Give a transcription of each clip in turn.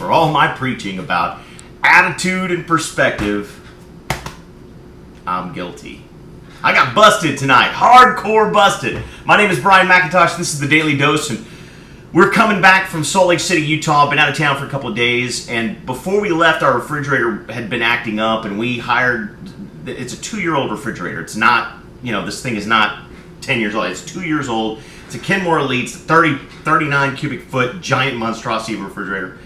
for all my preaching about attitude and perspective, I'm guilty. I got busted tonight. Hardcore busted. My name is Brian McIntosh. This is the Daily Dose, and we're coming back from Salt Lake City, Utah. Been out of town for a couple of days, and before we left, our refrigerator had been acting up, and we hired, it's a 2-year-old refrigerator. It's not, this thing is not 10 years old. It's 2 years old. It's a Kenmore Elite. It's a 39 cubic foot giant monstrosity of a refrigerator.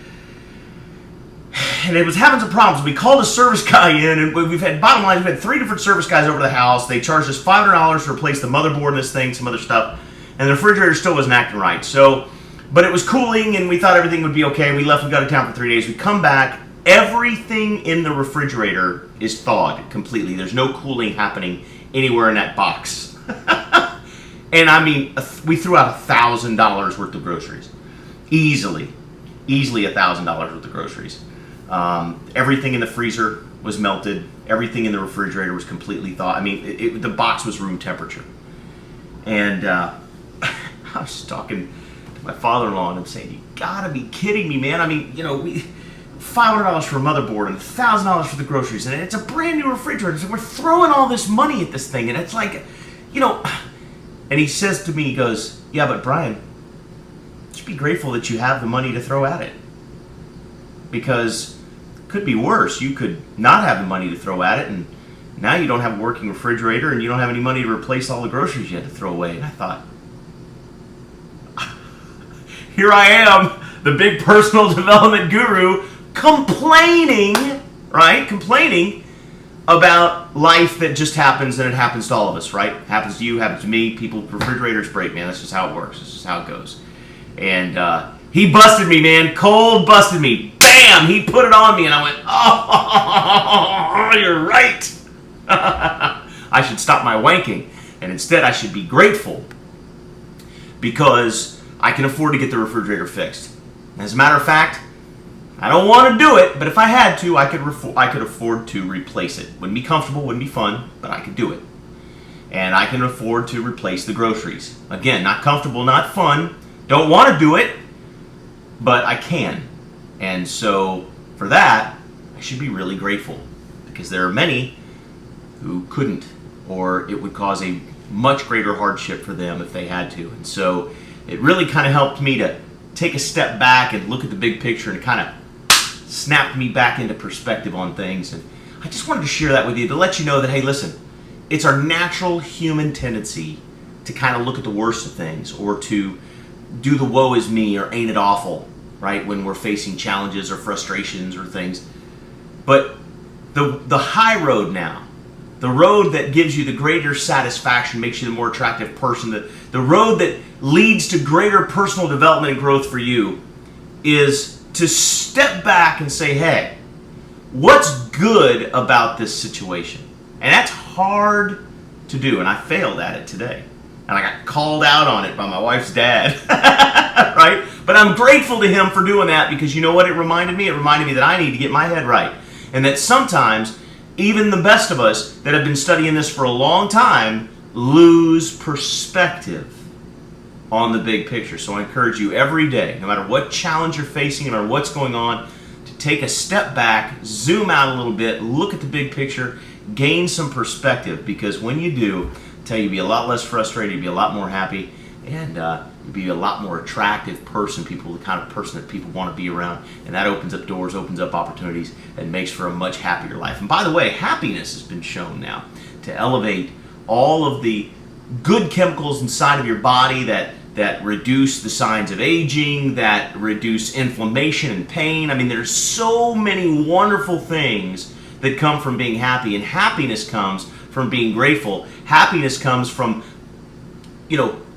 And it was having some problems. We called a service guy in, and bottom line, we've had 3 different service guys over the house. They charged us $500 to replace the motherboard in this thing, some other stuff, and the refrigerator still wasn't acting right. But it was cooling, and we thought everything would be okay. We left, we got out of town for 3 days. We come back, everything in the refrigerator is thawed completely. There's no cooling happening anywhere in that box. And I mean, we threw out $1,000 worth of groceries. Easily $1,000 worth of groceries. Everything in the freezer was melted. Everything in the refrigerator was completely thawed. I mean, the box was room temperature. And I was talking to my father-in-law, and I'm saying, you gotta be kidding me, man. I mean, $500 for a motherboard and $1,000 for the groceries, and it's a brand new refrigerator. So we're throwing all this money at this thing, and it's like, And he says to me, he goes, yeah, but Brian, just be grateful that you have the money to throw at it. Because it could be worse. You could not have the money to throw at it, and now you don't have a working refrigerator, and you don't have any money to replace all the groceries you had to throw away. And I thought, here I am, the big personal development guru, complaining about life that just happens, and it happens to all of us, right? Happens to you, happens to me. People, refrigerators break, man. That's just how it works. This is how it goes. And he busted me, man. Cold busted me. Bam! He put it on me, and I went, oh, you're right. I should stop my wanking, and instead I should be grateful because I can afford to get the refrigerator fixed. As a matter of fact, I don't want to do it, but if I had to, I could afford to replace it. Wouldn't be comfortable, wouldn't be fun, but I could do it. And I can afford to replace the groceries. Again, not comfortable, not fun. Don't want to do it, but I can. And so for that, I should be really grateful, because there are many who couldn't, or it would cause a much greater hardship for them if they had to. And so it really kind of helped me to take a step back and look at the big picture, and kind of snapped me back into perspective on things. And I just wanted to share that with you to let you know that, hey, listen, it's our natural human tendency to kind of look at the worst of things, or to do the woe is me or ain't it awful, right, when we're facing challenges or frustrations or things. But the high road now, the road that gives you the greater satisfaction, makes you the more attractive person, the road that leads to greater personal development and growth for you, is to step back and say, hey, what's good about this situation? And that's hard to do, and I failed at it today. And I got called out on it by my wife's dad, right? But I'm grateful to him for doing that, because you know what it reminded me? It reminded me that I need to get my head right. And that sometimes, even the best of us that have been studying this for a long time lose perspective on the big picture. So I encourage you every day, no matter what challenge you're facing, no matter what's going on, to take a step back, zoom out a little bit, look at the big picture, gain some perspective, because when you do, I tell you, you'll be a lot less frustrated, you'll be a lot more happy, and you'll be a lot more attractive person, the kind of person that people want to be around, and that opens up doors, opens up opportunities, and makes for a much happier life. And by the way, happiness has been shown now to elevate all of the good chemicals inside of your body that reduce the signs of aging, that reduce inflammation and pain. I mean, there's so many wonderful things that come from being happy, and happiness comes from being grateful. Happiness comes from,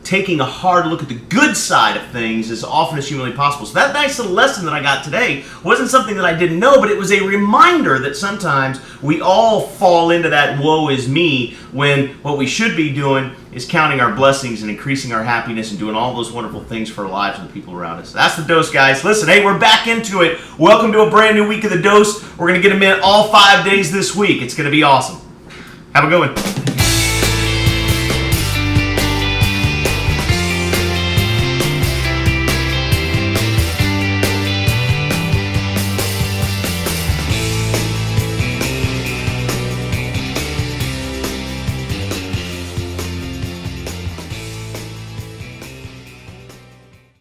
taking a hard look at the good side of things as often as humanly possible. So that nice little lesson that I got today wasn't something that I didn't know, but it was a reminder that sometimes we all fall into that woe is me, when what we should be doing is counting our blessings and increasing our happiness and doing all those wonderful things for our lives and the people around us. That's the dose, guys. Listen, hey, we're back into it. Welcome to a brand new week of the dose. We're going to get them in all 5 days this week. It's going to be awesome. Have a good one.